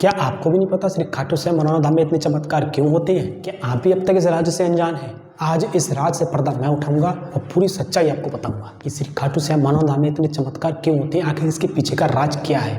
क्या आपको भी नहीं पता श्री खाटू श्याम मनोना धाम में इतने चमत्कार क्यों होते हैं? क्या आप भी अब तक इस राज्य से अनजान हैं? आज इस राज से पर्दा मैं उठाऊंगा और पूरी सच्चाई आपको बताऊंगा कि श्री खाटू श्याम मनोना धाम में इतने चमत्कार क्यों होते हैं, आखिर इसके पीछे का राज क्या है।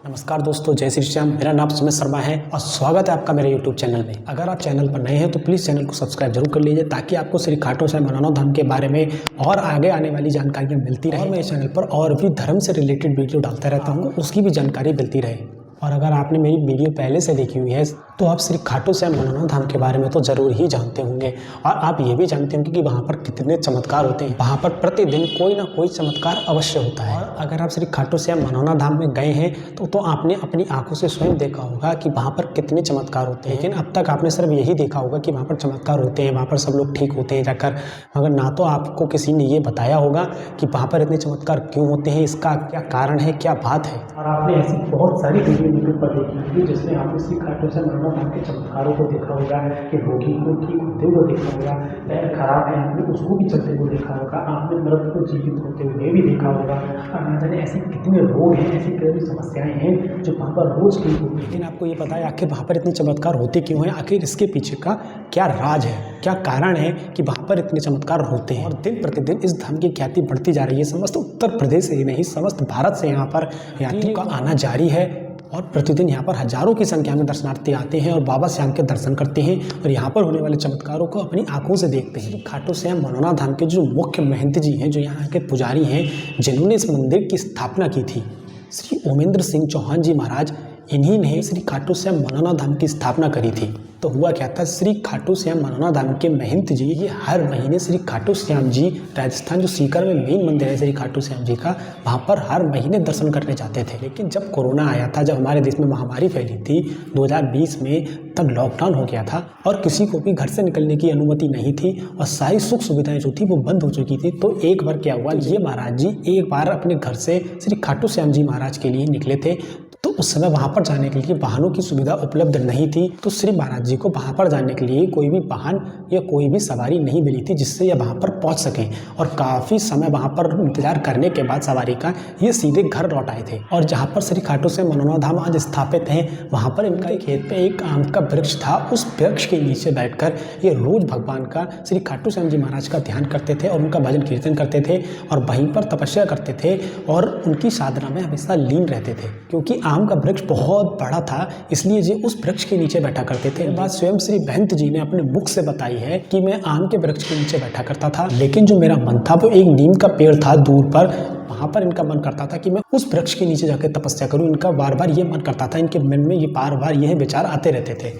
नमस्कार दोस्तों, जय श्री श्याम। मेरा नाम सुमित शर्मा है और स्वागत है आपका मेरे यूट्यूब चैनल में। अगर आप चैनल पर नए हैं तो प्लीज़ चैनल को सब्सक्राइब जरूर कर लीजिए ताकि आपको श्री खाटू श्याम मनोना धाम के बारे में और आगे आने वाली जानकारियाँ मिलती रहे। और मैं इस चैनल पर और भी धर्म से रिलेटेड वीडियो डालता रहता हूँ, उसकी भी जानकारी मिलती रहे। और अगर आपने मेरी वीडियो पहले से देखी हुई है तो आप श्री खाटू श्याम मनोना धाम के बारे में तो ज़रूर ही जानते होंगे और आप ये भी जानते होंगे कि वहाँ पर कितने चमत्कार होते हैं। वहाँ पर प्रतिदिन कोई ना कोई चमत्कार अवश्य होता है। और अगर आप श्री खाटू श्याम मनोना धाम में गए हैं तो आपने अपनी आंखों से स्वयं देखा होगा कि वहाँ पर कितने चमत्कार होते हैं। लेकिन अब तक आपने सिर्फ यही देखा होगा कि वहाँ पर चमत्कार होते हैं, वहाँ पर सब लोग ठीक होते हैं जाकर, मगर ना तो आपको किसी ने ये बताया होगा कि वहाँ पर इतने चमत्कार क्यों होते हैं, इसका क्या कारण है, क्या बात है। और आपने ऐसी बहुत सारी वीडियो यूट्यूब पर देखी होगी जिसमें आपने श्री खाटू श्याम मनोना धाम के चमत्कारों को देखा होगा कि रोगी को ठीक होते हुए देखा होगा, पैर खराब है आपने उसको भी चलते हुए देखा होगा, आपने मृत को जीवित होते हुए भी देखा होगा। और न जाने ऐसे कितने रोग हैं, ऐसी कई समस्याएं हैं जो वहाँ पर रोज ठीक होती है। लेकिन आपको ये पता है आखिर वहाँ पर इतने चमत्कार होते क्यों हैं, आखिर इसके पीछे का क्या राज है, क्या कारण है कि वहाँ पर इतने चमत्कार होते हैं। और दिन प्रतिदिन इस धाम की ख्याति बढ़ती जा रही है। समस्त उत्तर प्रदेश से ही नहीं, समस्त भारत से यहाँ पर यात्रियों का आना जारी है और प्रतिदिन यहाँ पर हजारों की संख्या में दर्शनार्थी आते हैं और बाबा श्याम के दर्शन करते हैं और यहाँ पर होने वाले चमत्कारों को अपनी आंखों से देखते हैं। खाटू श्याम मनोना धाम के जो मुख्य महंत जी हैं, जो यहाँ के पुजारी हैं, जिन्होंने इस मंदिर की स्थापना की थी, श्री ओमेंद्र सिंह चौहान जी महाराज, इन्हीं ने श्री खाटू श्याम मनोना धाम की स्थापना करी थी। तो हुआ क्या था, श्री खाटू श्याम मनोना धाम के महंत जी ये हर महीने श्री खाटू श्याम जी, राजस्थान जो सीकर में मेन मंदिर है श्री खाटू श्याम जी का, वहाँ पर हर महीने दर्शन करने जाते थे। लेकिन जब कोरोना आया था, जब हमारे देश में महामारी फैली थी 2020 में, तब लॉकडाउन हो गया था और किसी को भी घर से निकलने की अनुमति नहीं थी और सारी सुख सुविधाएं जो थी वो बंद हो चुकी थी। तो एक बार क्या हुआ, ये महाराज जी एक बार अपने घर से श्री खाटू श्याम जी महाराज के लिए निकले थे। तो उस समय वहाँ पर जाने के लिए वाहनों की सुविधा उपलब्ध नहीं थी, तो श्री महाराज जी को वहाँ पर जाने के लिए कोई भी वाहन या कोई भी सवारी नहीं मिली थी जिससे ये वहाँ पर पहुँच सकें। और काफ़ी समय वहाँ पर इंतजार करने के बाद सवारी का ये सीधे घर लौट आए थे। और जहाँ पर श्री खाटू श्याम मनोना धाम आज स्थापित है, वहाँ पर इनका खेत पे एक आम का वृक्ष था। उस वृक्ष के नीचे बैठकर ये रोज भगवान का, श्री खाटू श्याम जी महाराज का ध्यान करते थे और उनका भजन कीर्तन करते थे और वहीं पर तपस्या करते थे और उनकी साधना में हमेशा लीन रहते थे। क्योंकि आम का वृक्ष बहुत बड़ा था, इसलिए जी उस वृक्ष के नीचे बैठा करते थे। बात स्वयं श्री महंत जी ने अपने मुख से बताई है कि मैं आम के वृक्ष के नीचे बैठा करता था, लेकिन जो मेरा मन था वो एक नीम का पेड़ था दूर पर, वहाँ पर इनका मन करता था कि मैं उस वृक्ष के नीचे जाकर तपस्या करूँ। इनका बार बार ये मन करता था, इनके मन में ये बार बार यह विचार आते रहते थे।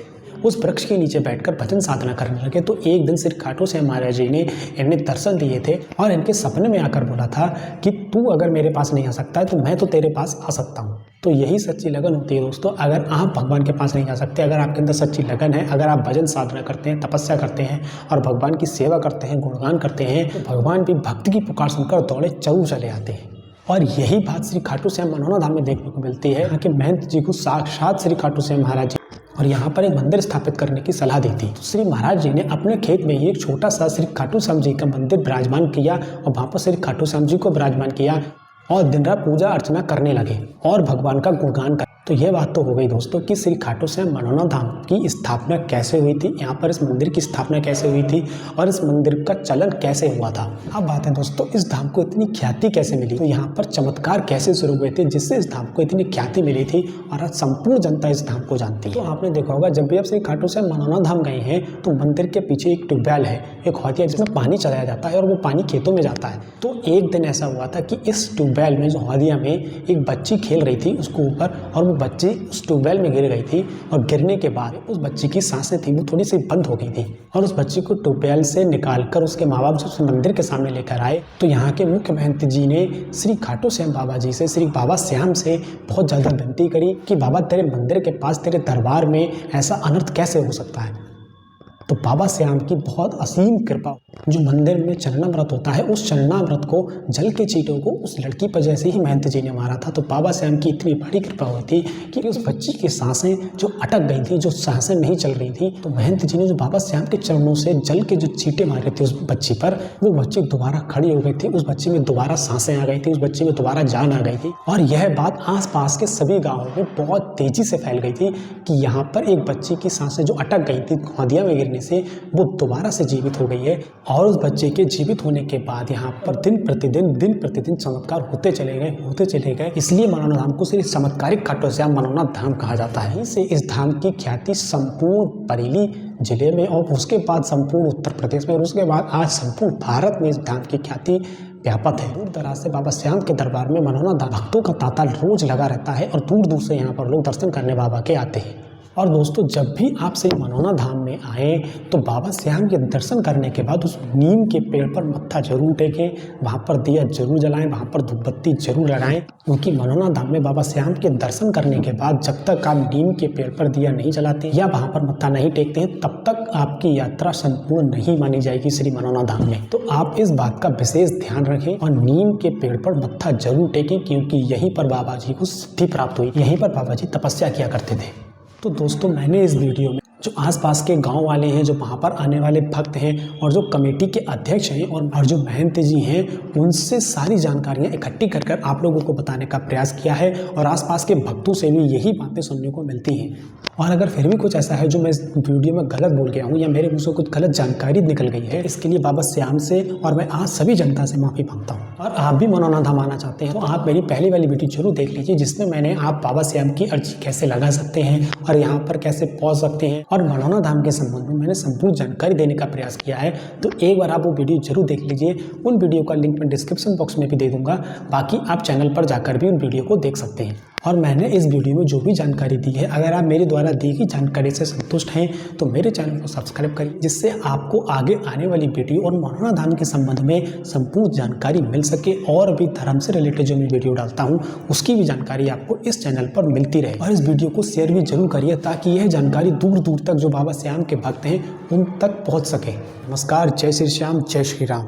उस वृक्ष के नीचे बैठकर भजन साधना करने लगे। तो एक दिन श्री खाटू श्याम महाराज जी ने इन्हें दर्शन दिए थे और इनके सपने में आकर बोला था कि तू अगर मेरे पास नहीं आ सकता है तो मैं तो तेरे पास आ सकता हूँ। तो यही सच्ची लगन होती है दोस्तों। अगर आप भगवान के पास नहीं जा सकते, अगर आपके अंदर सच्ची लगन है, अगर आप भजन साधना करते हैं, तपस्या करते हैं और भगवान की सेवा करते हैं, गुणगान करते हैं, तो भगवान भी भक्त की पुकार सुनकर दौड़े चल चले आते हैं। और यही बात श्री खाटू श्याम मनोना धाम में देखने को मिलती है कि महंत जी को साक्षात श्री खाटू श्याम महाराज जी और यहाँ पर एक मंदिर स्थापित करने की सलाह दी थी। तो श्री महाराज जी ने अपने खेत में ही एक छोटा सा श्री खाटू श्याम जी का मंदिर विराजमान किया और वहाँ पर श्री खाटू श्याम जी को विराजमान किया और दिन रात पूजा अर्चना करने लगे और भगवान का गुणगान कर। तो ये बात तो हो गई दोस्तों कि श्री खाटू श्याम मनोना धाम की स्थापना कैसे हुई थी, यहाँ पर इस मंदिर की स्थापना कैसे हुई थी और इस मंदिर का चलन कैसे हुआ था। अब बात है दोस्तों, इस धाम को इतनी ख्याति कैसे मिली, तो यहाँ पर चमत्कार कैसे शुरू हुए थे जिससे इस धाम को इतनी ख्याति मिली थी और आज संपूर्ण जनता इस धाम को जानती है। तो आपने देखा होगा जब भी आप श्री खाटू श्याम मनोना धाम गए हैं तो मंदिर के पीछे एक ट्यूबवेल है, एक हौदिया जिसमें पानी चलाया जाता है और वो पानी खेतों में जाता है। तो एक दिन ऐसा हुआ था कि इस ट्यूबवेल में, जो हौदिया में, एक बच्ची खेल रही थी उसके ऊपर और वो बच्ची उस ट्यूबवेल में गिर गई थी और गिरने के बाद उस बच्ची की सांसें थी वो थोड़ी सी बंद हो गई थी और उस बच्ची को ट्यूबवेल से निकालकर उसके माँ बाप उस मंदिर के सामने लेकर आए। तो यहाँ के मुख्य महंत जी ने श्री खाटू श्याम बाबा जी से, श्री बाबा श्याम से बहुत ज़्यादा विनती करी कि बाबा तेरे मंदिर के पास, तेरे दरबार में ऐसा अनर्थ कैसे हो सकता है। तो बाबा श्याम की बहुत असीम कृपा। जो मंदिर में चरणामृत होता है, उस चरणामृत को जल के चींटों को उस लड़की पर जैसे ही महंत जी ने मारा था, तो बाबा श्याम की इतनी बड़ी कृपा हुई थी कि उस बच्ची की सांसें जो अटक गई थी, जो सांसें नहीं चल रही थी, तो महंत जी ने जो बाबा श्याम के चरणों से जल के जो चींटे मारे थे उस बच्ची पर, वो बच्ची दोबारा खड़ी हो गई थी, उस बच्ची में दोबारा सांसें आ गई थी, उस बच्ची में दोबारा जान आ गई थी। और यह बात आसपास के सभी गाँवों में बहुत तेजी से फैल गई थी कि यहाँ पर एक बच्ची की सांसें जो अटक गई थी नदिया में गिरने से, वो दोबारा से जीवित हो गई है। और उस बच्चे के जीवित होने के बाद यहाँ पर दिन प्रतिदिन चमत्कार होते चले गए। इसलिए मनौना धाम को सिर्फ चमत्कारिक खाटू श्याम मनौना धाम कहा जाता है। इसे इस धाम की ख्याति संपूर्ण बरेली जिले में और उसके बाद संपूर्ण उत्तर प्रदेश में और उसके बाद आज संपूर्ण भारत में इस धाम की ख्याति व्यापक है। दूर दराज से बाबा श्याम के दरबार में मनौना धाम भक्तों का तांता रोज लगा रहता है और दूर दूर से यहाँ पर लोग दर्शन करने बाबा के आते हैं। और दोस्तों, जब भी आप श्री मनौना धाम में आए तो बाबा श्याम के दर्शन करने के बाद उस नीम के पेड़ पर मत्था जरूर टेकें, वहाँ पर दिया जरूर जलाएं, वहाँ पर धूपबत्ती जरूर लगाएं, क्योंकि मनौना धाम में बाबा श्याम के दर्शन करने के बाद जब तक आप नीम के पेड़ पर दिया नहीं जलाते या वहाँ पर मत्था नहीं टेकते हैं, तब तक आपकी यात्रा संपूर्ण नहीं मानी जाएगी श्री मनौना धाम में। तो आप इस बात का विशेष ध्यान रखें और नीम के पेड़ पर मत्था जरूर टेकें, क्योंकि यहीं पर बाबा जी को सिद्धि प्राप्त हुई, यहीं पर बाबा जी तपस्या किया करते थे। तो दोस्तों, मैंने इस वीडियो में जो आसपास के गांव वाले हैं, जो वहाँ पर आने वाले भक्त हैं और जो कमेटी के अध्यक्ष हैं और जो महंत जी हैं, उनसे सारी जानकारियाँ इकट्ठी कर कर आप लोगों को बताने का प्रयास किया है और आसपास के भक्तों से भी यही बातें सुनने को मिलती हैं। और अगर फिर भी कुछ ऐसा है जो मैं इस वीडियो में गलत बोल गया हूँ या मेरे मुँह से कुछ गलत जानकारी निकल गई है, इसके लिए बाबा श्याम से और मैं आज सभी जनता से माफ़ी मांगता हूँ। और आप भी मनौना धाम आना चाहते हैं तो आप मेरी पहली वाली वीडियो जरूर देख लीजिए, जिसमें मैंने आप बाबा श्याम की अर्जी कैसे लगा सकते हैं और यहाँ पर कैसे पहुँच सकते हैं और मनौना धाम के संबंध में मैंने संपूर्ण जानकारी देने का प्रयास किया है। तो एक बार आप वो वीडियो जरूर देख लीजिए। उन वीडियो का लिंक मैं डिस्क्रिप्शन बॉक्स में भी दे दूंगा, बाकी आप चैनल पर जाकर भी उन वीडियो को देख सकते हैं। और मैंने इस वीडियो में जो भी जानकारी दी है, अगर आप मेरे द्वारा दी गई जानकारी से संतुष्ट हैं तो मेरे चैनल को सब्सक्राइब करिए, जिससे आपको आगे आने वाली वीडियो और मनौना धाम के संबंध में संपूर्ण जानकारी मिल सके और भी धर्म से रिलेटेड जो मैं वीडियो डालता हूँ उसकी भी जानकारी आपको इस चैनल पर मिलती रहे। और इस वीडियो को शेयर भी जरूर करिए ताकि यह जानकारी दूर दूर तक जो बाबा श्याम के भक्त हैं उन तक पहुँच सके। नमस्कार, जय श्री श्याम, जय श्री राम।